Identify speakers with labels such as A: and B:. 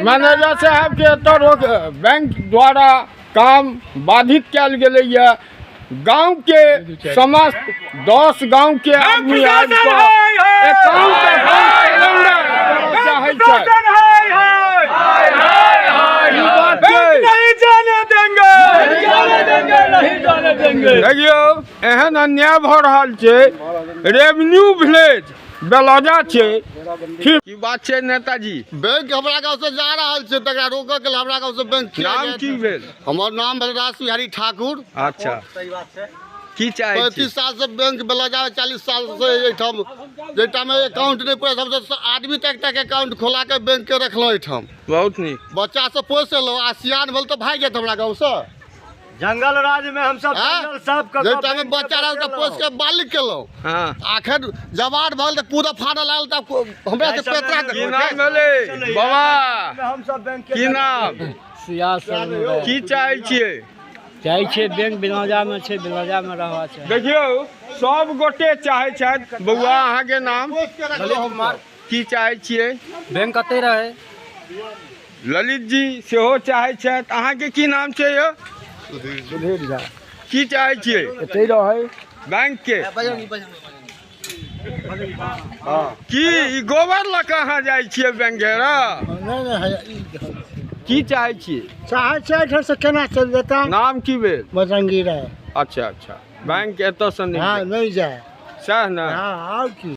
A: Manager साहब के तरफ बैंक द्वारा काम बाधित कल गए। गांव के समस्त 10 गांव के आदमी आज देखियो एहन अन्याय भ रहा है। रेवेन्यू विलेज बेलौजा छे की बात छे नेताजी।
B: बैंक हमरा गाँव से जा रहा है तकरा रोक के हमरा गाँव से बैंक
A: नाम की भेल?
B: हमर नाम भेल रास बिहारी ठाकुर।
A: अच्छा की चाहे
B: 35 साल से बैंक बेलौजा 40 साल से एठाम जेटा में अकाउंट नहीं पूरा सबसे आदमी तक अकाउंट खोला के बैंक के रखलो एठाम।
A: बहुत नीक
B: बच्चा से पोस लो आ सियान भेल तो भाग जात हमरा गाँव से।
C: जंगल राज में हम सब जंगल सब
B: जेटा में बच्चा रह त पोस के बालिक केलो।
A: हां
B: आखिर जवान भल त पूरा फाड़ल आल त हमरा से पेटरा
A: की नाम भेले बाबा?
C: हम सब बैंक
A: की नाम?
D: सियासत
A: की चाहे छिए?
D: चाहे छे बैंक बेलौजा में छे, बेलौजा में रहवा छे।
A: देखियो सब गोटे चाहे छथि। बउआ अहाँ के नाम?
D: ललित कुमार।
A: की चाहे छिए?
D: बैंक कते रहे?
A: ललित जी सेहो चाहे छथि। अहाँ के की नाम छै यो?
D: सुधीर झा।
A: की चाहे छिए?
D: कते रहे?
A: बैंक के की ई गोबर ल कहाँ जाय छिए बैंक रा? की चाहे छिए?
D: चाहे छे इधर से केना चल देता?
A: नाम की भेल?
D: बजंगी रहे।
A: अच्छा अच्छा बैंक एतऽ से नहीं?
D: हां नहीं जाए।
A: सह ना?
D: हां और की